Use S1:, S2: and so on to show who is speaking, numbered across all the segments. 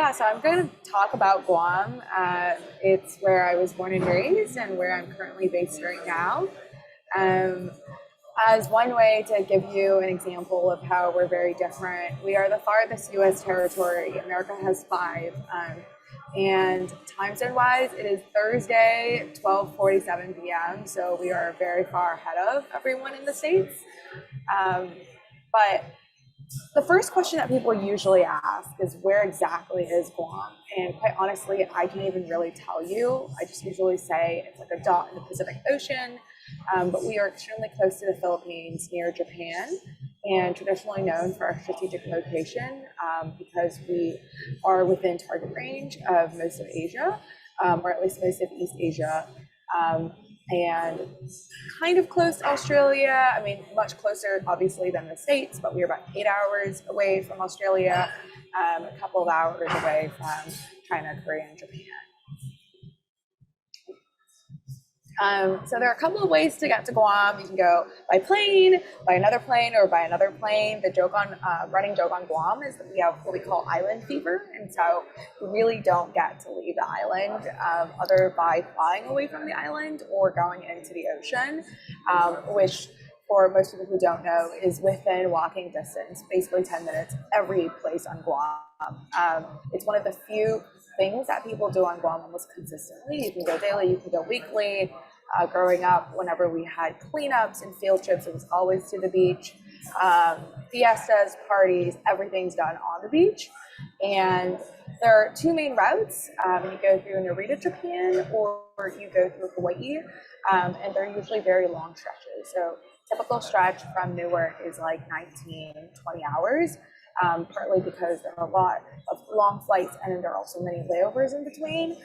S1: Yeah, so I'm going to talk about Guam. It's where I was born and raised and where I'm currently based right now. Um, as one way to give you an example of how we're very different, we are the farthest US territory. America has five. And time zone wise, it is Thursday, 12:47 p.m. So we are very far ahead of everyone in the States. But the first question that people usually ask is, where exactly is Guam? And quite honestly, I can't even really tell you. I just usually say it's like a dot in the Pacific Ocean, but we are extremely close to the Philippines, near Japan, and traditionally known for our strategic location because we are within target range of most of Asia, or at least most of East Asia. And kind of close to Australia. I mean, much closer, obviously, than the States, but we're about 8 hours away from Australia, a couple of hours away from China, Korea, and Japan. So there are a couple of ways to get to Guam. You can go by plane, by another plane, or by another plane. The running joke on Guam is that we have what we call island fever, and so we really don't get to leave the island other by flying away from the island or going into the ocean, which for most people who don't know is within walking distance, basically 10 minutes, every place on Guam. It's one of the few things that people do on Guam almost consistently. You can go daily, you can go weekly. Growing up, whenever we had cleanups and field trips, it was always to the beach. Fiestas, parties, everything's done on the beach. And there are two main routes. You go through Narita, Japan, or you go through Hawaii. And they're usually very long stretches. So typical stretch from Newark is like 19, 20 hours. Partly because there are a lot of long flights and then there are also many layovers in between.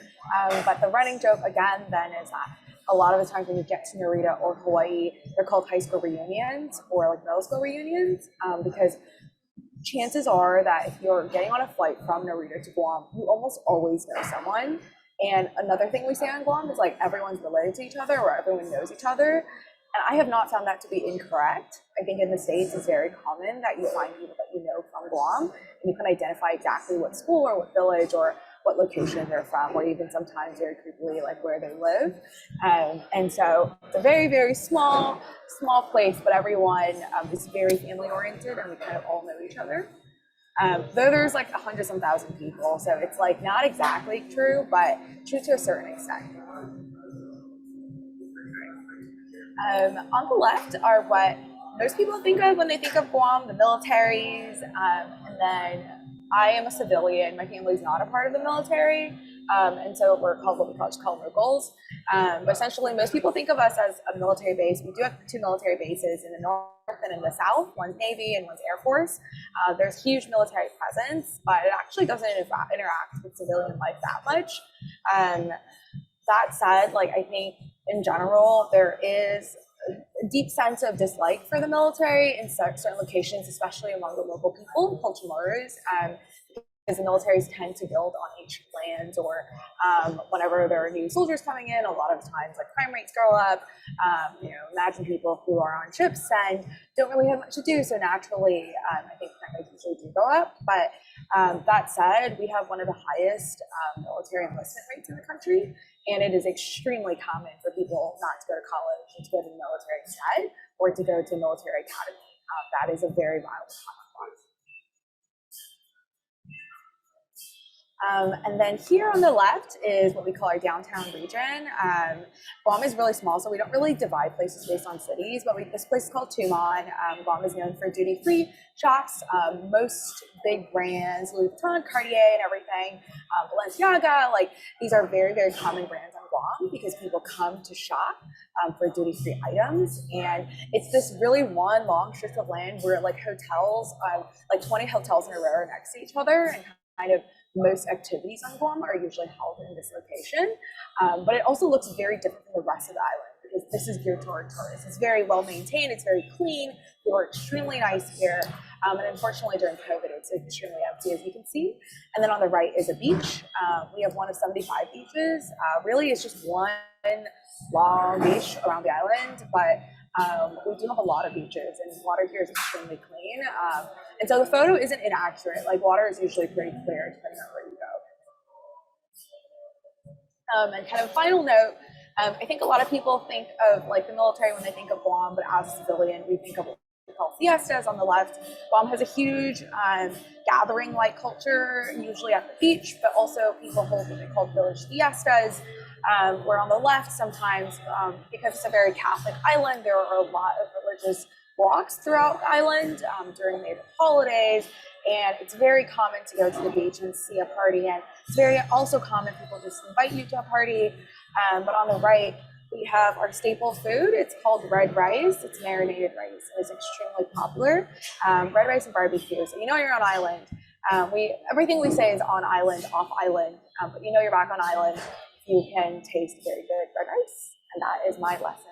S1: But the running joke, again, then is that a lot of the times when you get to Narita or Hawaii, they're called high school reunions or like middle school reunions because chances are that if you're getting on a flight from Narita to Guam, you almost always know someone. And another thing we say on Guam is like everyone's related to each other or everyone knows each other. And I have not found that to be incorrect. I think in the States it's very common that you find people that you know from Guam and you can identify exactly what school or what village or what location they're from, or even sometimes very creepily like where they live. And so it's a very, very small place, but everyone is very family oriented and we kind of all know each other. Though there's like 100-some thousand people, so it's like not exactly true, but true to a certain extent. On the left are what most people think of when they think of Guam, the militaries, and then I am a civilian. My family's not a part of the military, and so we're called what we call locals. But essentially, most people think of us as a military base. We do have two military bases in the north and in the south. One's Navy and one's Air Force. There's huge military presence, but it actually doesn't interact with civilian life that much. That said, like I think in general, there is a deep sense of dislike for the military in certain locations, especially among the local people, culture Maurus, because the militaries tend to build on ancient lands or whenever there are new soldiers coming in, a lot of times like crime rates go up. Imagine people who are on ships and don't really have much to do, so naturally I think crime rates usually do go up. But that said, we have one of the highest military enlistment rates in the country, and it is extremely common for people not to go to college and to go to the military instead, or to go to military academy. That is a very violent conflict. And then here on the left is what we call our downtown region. Guam is really small, so we don't really divide places based on cities, but this place is called Tumon. Guam is known for duty-free shops, most big brands, Louis Vuitton, Cartier, and everything, Balenciaga, like these are very, very common brands on Guam because people come to shop for duty-free items. And it's this really one long strip of land where like hotels, like 20 hotels in a row are next to each other, and kind of most activities on Guam are usually held in this location, but it also looks very different from the rest of the island because this is geared toward tourists. It's very well maintained, it's very clean, people are extremely nice here, and unfortunately during COVID it's extremely empty, as you can see. And then on the right is a beach. We have one of 75 beaches. Really it's just one long beach around the island, but we do have a lot of beaches and water here is extremely clean. And so the photo isn't inaccurate. Like water is usually pretty clear depending on where you go. And kind of final note, I think a lot of people think of like the military when they think of Guam, but as a civilian, we think of what we call Fiestas on the left. Guam has a huge gathering-like culture, usually at the beach, but also people hold what they call village fiestas, where on the left sometimes, because it's a very Catholic island, there are a lot of religious walks throughout the island during native holidays, and it's very common to go to the beach and see a party, and it's very also common people just invite you to a party. But on the right, we have our staple food. It's called red rice. It's marinated rice. It is extremely popular. Red rice and barbecue. So you know you're on island. Everything we say is on island, off island, but you know you're back on island. You can taste very good red rice, and that is my lesson.